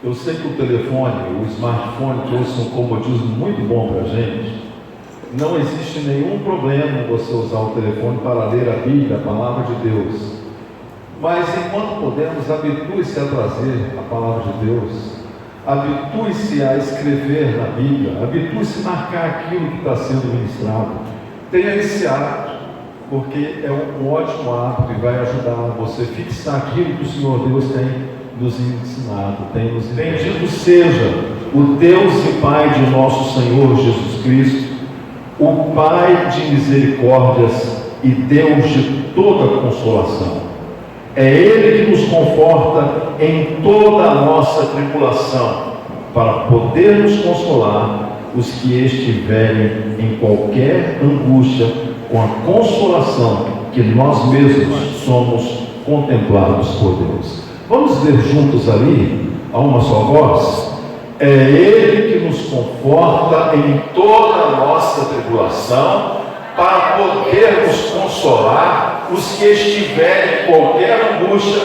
Eu sei que o telefone, o smartphone trouxe um comodismo muito bom para a gente. Não existe nenhum problema em você usar o telefone para ler a Bíblia, a Palavra de Deus. Mas enquanto podemos, habitue-se a trazer a Palavra de Deus. Habitue-se a escrever na Bíblia. Habitue-se a marcar aquilo que está sendo ministrado. Tenha esse hábito, porque é um ótimo hábito e vai ajudar você a fixar aquilo que o Senhor Deus tem nos ensinado, tem nos ensinado. Bendito seja o Deus e Pai de nosso Senhor Jesus Cristo, o Pai de misericórdias e Deus de toda consolação. É Ele que nos conforta em toda a nossa tribulação, para poder nos consolar os que estiverem em qualquer angústia, com a consolação que nós mesmos somos contemplados por Deus. Vamos ler juntos ali, a uma só voz? É Ele que nos conforta em toda a nossa tribulação, para poder nos consolar os que estiverem em qualquer angústia,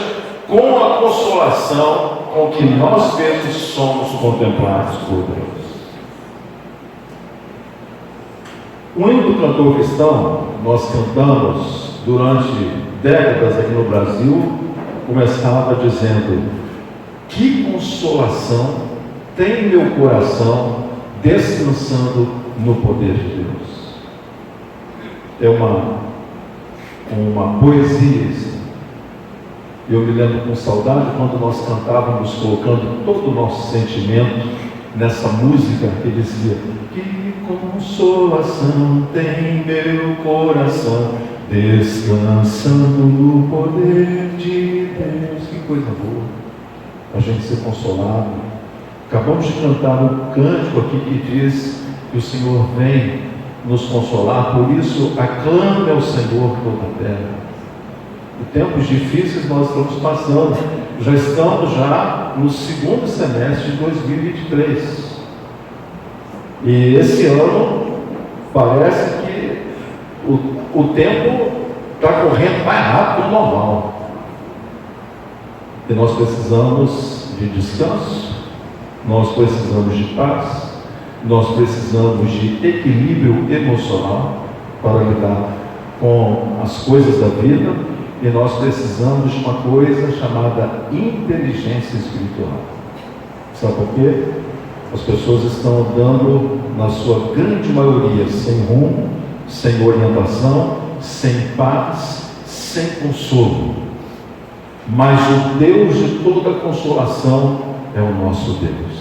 com a consolação com que nós mesmos somos contemplados por Deus. O hino do cantor cristão, nós cantamos durante décadas aqui no Brasil, começava dizendo: que consolação tem meu coração descansando no poder de Deus. É uma poesia. Eu me lembro com saudade quando nós cantávamos, colocando todo o nosso sentimento nessa música que dizia: que consolação tem meu coração descansando no poder de Deus. Que coisa boa a gente ser consolado. Acabamos de cantar um cântico aqui que diz que o Senhor vem nos consolar, por isso aclame ao Senhor toda a terra. Em tempos difíceis nós estamos passando, já estamos no segundo semestre de 2023, e esse ano parece que o tempo está correndo mais rápido do normal, e nós precisamos de descanso, nós precisamos de paz, nós precisamos de equilíbrio emocional para lidar com as coisas da vida, e nós precisamos de uma coisa chamada inteligência espiritual. Sabe por quê? As pessoas estão andando, na sua grande maioria, sem rumo, sem orientação, sem paz, sem consolo. Mas o Deus de toda consolação é o nosso Deus.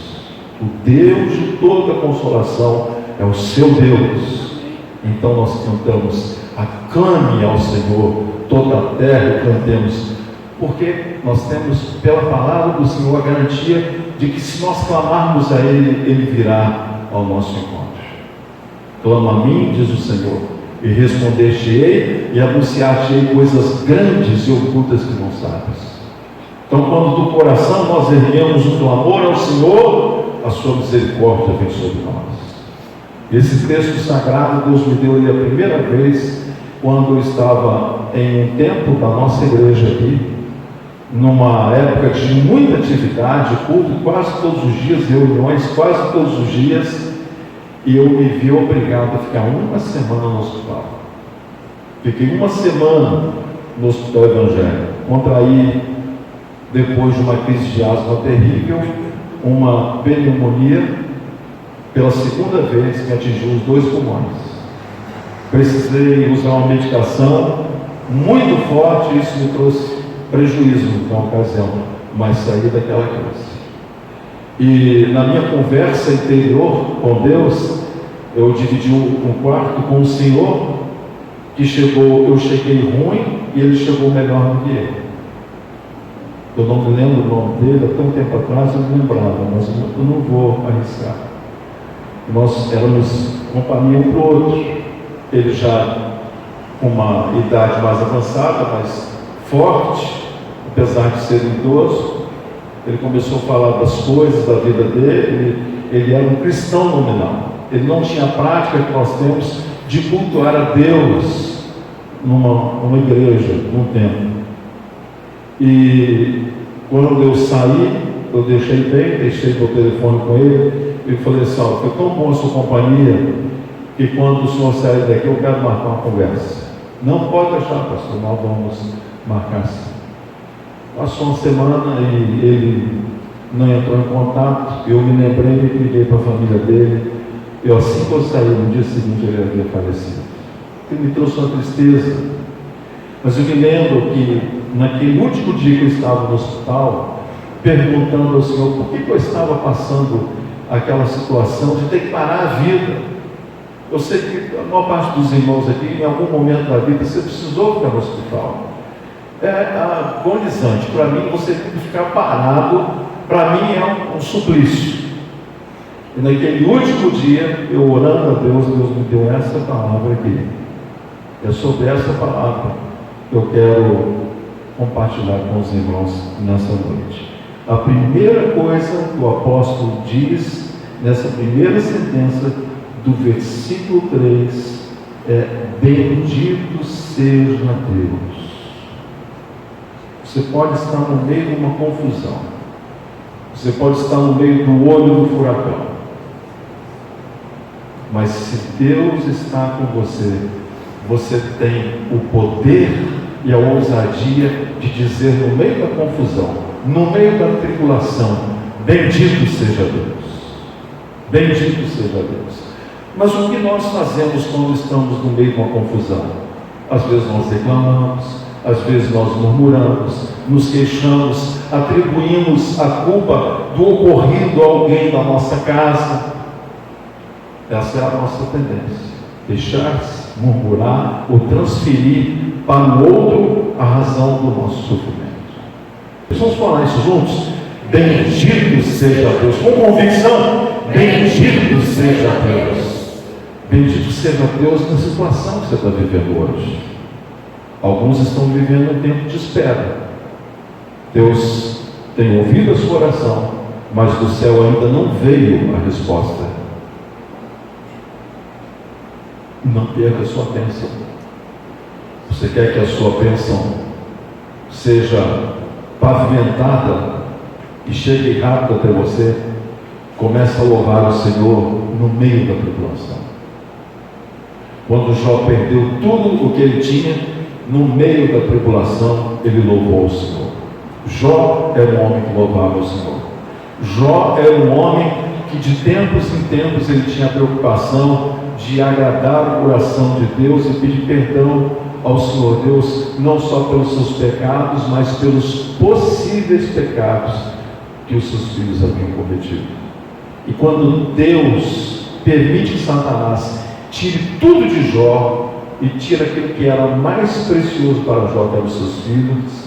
O Deus de toda consolação é o seu Deus. Então nós cantamos: aclame ao Senhor toda a terra, e cantemos, porque nós temos pela palavra do Senhor a garantia de que se nós clamarmos a Ele, Ele virá ao nosso encontro. Clama a mim, diz o Senhor, e responder-te-ei, e anunciar-te-ei coisas grandes e ocultas que não sabes. Então, quando do coração nós erguemos o clamor ao Senhor, a sua misericórdia vem sobre nós. Esse texto sagrado Deus me deu ele a primeira vez quando eu estava em um templo da nossa igreja aqui, numa época de muita atividade, culto quase todos os dias, reuniões quase todos os dias, e eu me vi obrigado a ficar uma semana no hospital. Fiquei uma semana no hospital evangélico, contraí, depois de uma crise de asma terrível, uma pneumonia, pela segunda vez me atingiu os 2 pulmões. Precisei usar uma medicação muito forte, e isso me trouxe prejuízo na ocasião, mas saí daquela crise. E na minha conversa interior com Deus, eu dividi um quarto com um senhor que eu cheguei ruim e ele chegou melhor do que eu. Eu não me lembro o nome dele, há tanto tempo atrás eu me lembrava, mas eu não vou arriscar. Nós éramos companhia um para o outro. Ele já com uma idade mais avançada, mas forte, apesar de ser idoso. Ele começou a falar das coisas da vida dele. Ele era um cristão nominal. Ele não tinha a prática que nós temos de cultuar a Deus numa igreja, num templo. E quando eu saí eu deixei meu telefone com ele, e falei assim, ó, foi tão bom a sua companhia, que quando o senhor sair daqui, eu quero marcar uma conversa. Não pode deixar, pastor, nós vamos marcar sim. Passou uma semana e ele não entrou em contato, eu me lembrei e liguei para a família dele, e assim que eu saí, no dia seguinte ele havia falecido. Ele me trouxe uma tristeza, mas eu me lembro que naquele último dia que eu estava no hospital, perguntando ao Senhor por que eu estava passando aquela situação de ter que parar a vida. Eu sei que a maior parte dos irmãos aqui, em algum momento da vida, você precisou ficar no hospital. É agonizante. Para mim, você tem que ficar parado, para mim é um suplício. E naquele último dia, eu orando a Deus, Deus me deu essa palavra aqui. É sobre essa palavra que eu quero compartilhar com os irmãos nessa noite. A primeira coisa que o apóstolo diz nessa primeira sentença do versículo 3 é: bendito seja Deus. Você pode estar no meio de uma confusão, você pode estar no meio do olho do furacão, mas se Deus está com você, você tem o poder e a ousadia de dizer no meio da confusão, no meio da tribulação: bendito seja Deus, bendito seja Deus. Mas o que nós fazemos quando estamos no meio de uma confusão? Às vezes nós reclamamos, às vezes nós murmuramos, nos queixamos, atribuímos a culpa do ocorrido a alguém da nossa casa. Essa é a nossa tendência: queixar-se, murmurar ou transferir para o outro a razão do nosso sofrimento. Vamos falar isso juntos? Bendito seja Deus, com convicção: bendito seja Deus. Bendito seja Deus na situação que você está vivendo hoje. Alguns estão vivendo um tempo de espera. Deus tem ouvido a sua oração, mas do céu ainda não veio a resposta. Não perca a sua bênção. Você quer que a sua bênção seja pavimentada e chegue rápido até você? Comece a louvar o Senhor no meio da tribulação. Quando Jó perdeu tudo o que ele tinha, no meio da tribulação, ele louvou o Senhor. Jó era um homem que louvava o Senhor. Jó era um homem que de tempos em tempos ele tinha a preocupação de agradar o coração de Deus e pedir perdão ao Senhor Deus, não só pelos seus pecados, mas pelos possíveis pecados que os seus filhos haviam cometido. E quando Deus permite que Satanás tire tudo de Jó e tira aquilo que era mais precioso para Jó, que eram os seus filhos,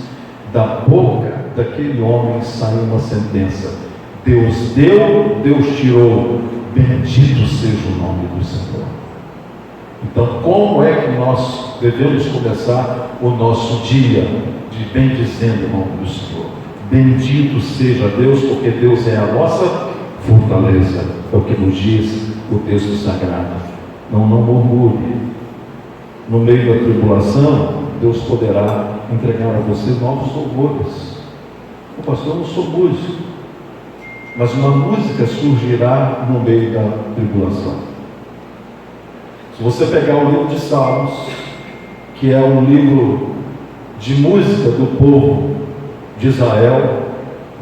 da boca daquele homem saiu uma sentença: Deus deu, Deus tirou, bendito seja o nome do Senhor. Então, como é que nós devemos começar o nosso dia de bendizendo o nome do Senhor? Bendito seja Deus, porque Deus é a nossa fortaleza, é o que nos diz o texto sagrado. Não murmure. No meio da tribulação, Deus poderá entregar a você novos louvores. O pastor, eu não sou músico, mas uma música surgirá no meio da tribulação. Se você pegar o livro de Salmos, que é um livro de música do povo de Israel,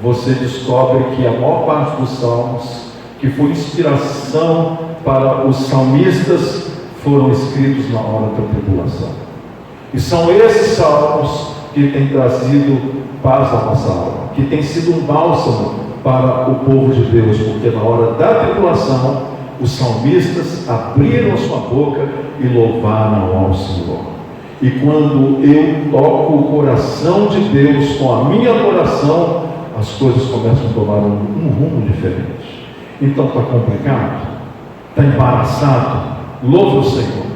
você descobre que a maior parte dos salmos, que foi inspiração para os salmistas, foram escritos na hora da tribulação. E são esses salmos que têm trazido paz à nossa alma, que têm sido um bálsamo para o povo de Deus, porque na hora da tribulação, os salmistas abriram a sua boca e louvaram ao Senhor. E quando eu toco o coração de Deus com a minha adoração, as coisas começam a tomar um rumo diferente. Então está complicado? Está embaraçado? Louve o Senhor.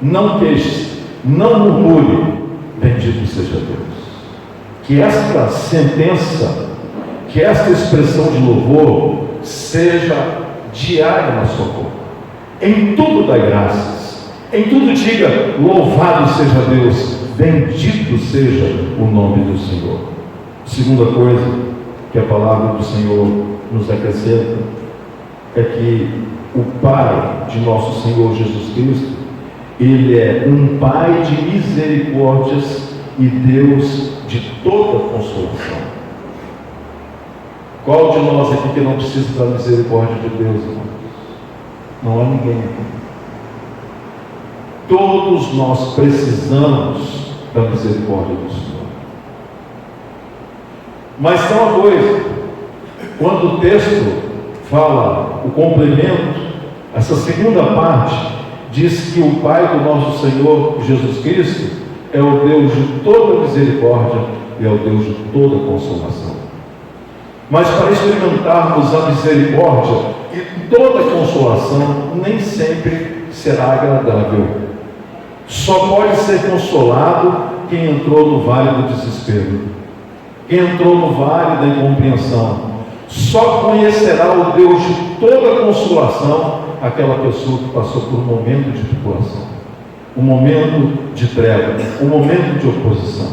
Não queixe, não murmure. Bendito seja Deus. Que esta sentença, que esta expressão de louvor seja diária na sua boca. Em tudo dai graças, em tudo diga: louvado seja Deus, bendito seja o nome do Senhor. Segunda coisa que a palavra do Senhor nos acrescenta é que o Pai de nosso Senhor Jesus Cristo, Ele é um Pai de misericórdias e Deus de toda consolação. Qual de nós aqui que não precisa da misericórdia de Deus, irmãos? Não há ninguém aqui. Todos nós precisamos da misericórdia do Senhor. Mas tem uma coisa, quando o texto fala o complemento, essa segunda parte diz que o Pai do nosso Senhor Jesus Cristo é o Deus de toda misericórdia e é o Deus de toda consolação. Mas para experimentarmos a misericórdia e toda consolação, nem sempre será agradável. Só pode ser consolado quem entrou no vale do desespero, quem entrou no vale da incompreensão. Só conhecerá o Deus de toda consolação aquela pessoa que passou por um momento de tribulação, um momento de treva, um momento de oposição,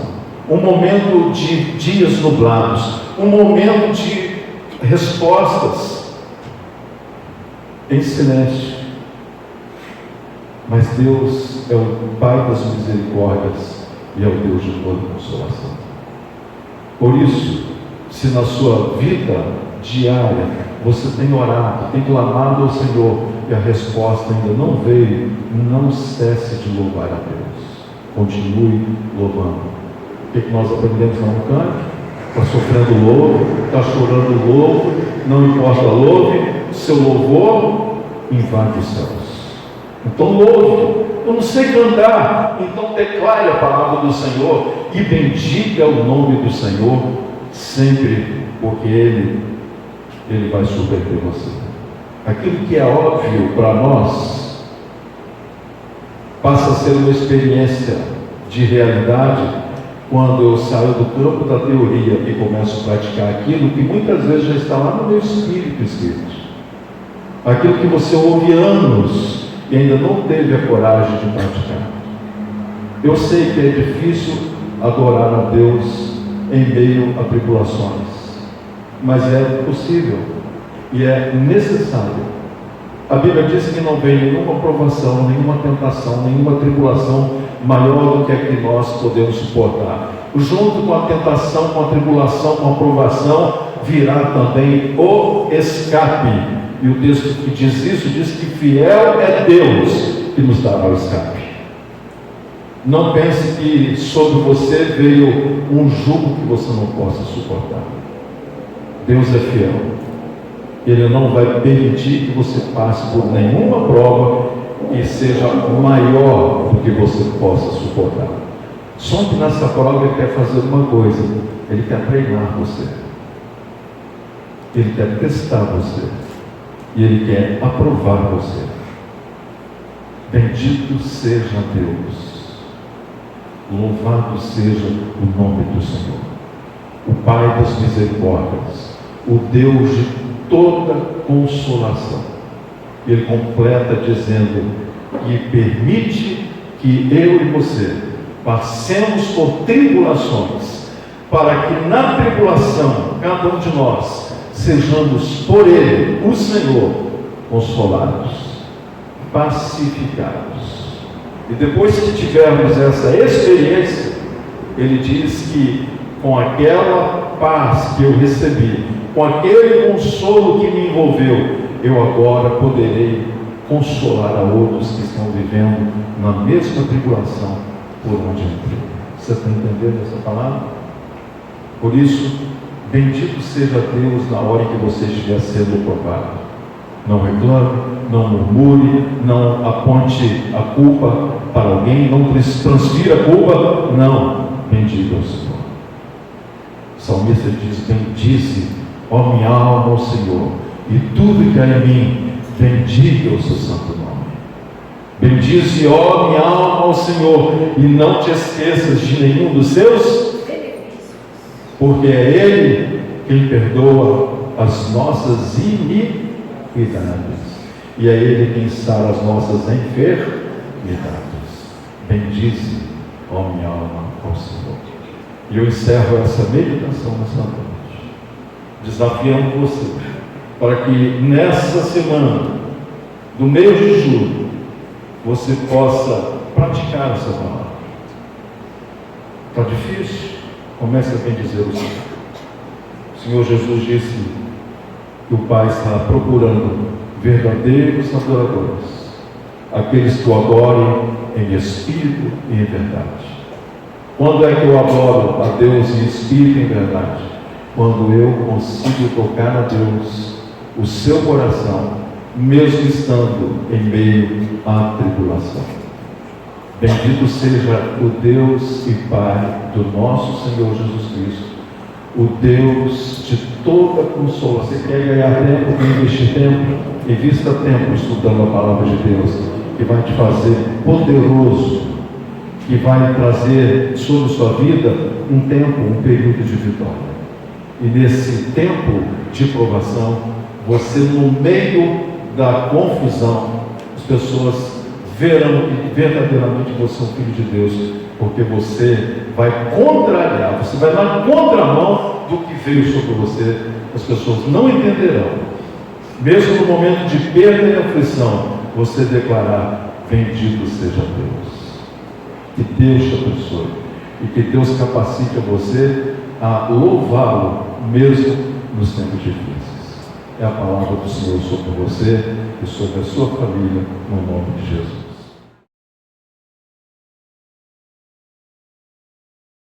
um momento de dias nublados, um momento de respostas em silêncio. Mas Deus é o Pai das misericórdias e é o Deus de toda consolação. Por isso, se na sua vida diária você tem orado, tem clamado ao Senhor e a resposta ainda não veio, não cesse de louvar a Deus. Continue louvando. O que nós aprendemos lá no canto? Está sofrendo louvo, está chorando louvo, não importa louve, seu louvor invade os céus. Então louve. Eu não sei cantar, então declare a palavra do Senhor e bendiga o nome do Senhor sempre, porque Ele vai subverter você. Aquilo que é óbvio para nós passa a ser uma experiência de realidade quando eu saio do campo da teoria e começo a praticar aquilo que muitas vezes já está lá no meu espírito escrito. Aquilo que você ouve anos e ainda não teve a coragem de praticar. Eu sei que é difícil adorar a Deus em meio a tribulações, mas é possível e é necessário. A Bíblia diz que não vem nenhuma provação, nenhuma tentação, nenhuma tribulação maior do que a que nós podemos suportar. Junto com a tentação, com a tribulação, com a provação, virá também o escape. E o texto que diz isso, diz que fiel é Deus que nos dará o escape. Não pense que sobre você veio um jugo que você não possa suportar. Deus é fiel. Ele não vai permitir que você passe por nenhuma prova que seja maior do que você possa suportar. Só que nessa prova Ele quer fazer uma coisa: Ele quer treinar você, Ele quer testar você e Ele quer aprovar você. Bendito seja Deus, louvado seja o nome do Senhor, o Pai das misericórdias, o Deus de toda consolação. Ele completa dizendo que permite que eu e você passemos por tribulações, para que na tribulação, cada um de nós, sejamos por Ele, o Senhor, consolados, pacificados. E depois que tivermos essa experiência, Ele diz que com aquela paz que eu recebi, com aquele consolo que me envolveu, eu agora poderei consolar a outros que estão vivendo na mesma tribulação por onde entrei. Você está entendendo essa palavra? Por isso, bendito seja Deus na hora em que você estiver sendo provado. Não reclame, não murmure, não aponte a culpa para alguém, não transfira a culpa, não. Bendiga o Senhor. O salmista diz: bendize, ó minha alma, ao Senhor, e tudo que há em mim, bendiga o seu santo nome. Bendize, ó minha alma, ao Senhor, e não te esqueças de nenhum dos seus benefícios, porque é Ele quem perdoa as nossas iniquidades, e é Ele quem sara as nossas enfermidades. Bendize, ó minha alma, ao Senhor. E eu encerro essa meditação nessa noite, desafiando você, para que nessa semana, do mês de julho, você possa praticar essa palavra. Está difícil? Comece a bendizer o Senhor. O Senhor Jesus disse que o Pai está procurando verdadeiros adoradores, aqueles que o adorem em espírito e em verdade. Quando é que eu adoro a Deus em espírito e em verdade? Quando eu consigo tocar a Deus o seu coração, mesmo estando em meio à tribulação. Bendito seja o Deus e Pai do nosso Senhor Jesus Cristo, o Deus de toda consolação. Você quer ganhar tempo, investir tempo? Invista tempo estudando a palavra de Deus, que vai te fazer poderoso, que vai trazer sobre sua vida um tempo, um período de vitória. E nesse tempo de provação, você, no meio da confusão, as pessoas verão que verdadeiramente você é um filho de Deus, porque você vai contrariar, você vai na contramão do que veio sobre você. As pessoas não entenderão, mesmo no momento de perda e aflição, você declarar: bendito seja Deus. Que Deus te abençoe e que Deus capacite a você a louvá-lo mesmo nos tempos difíceis. É a palavra do Senhor sobre você e sobre a sua família, no nome de Jesus.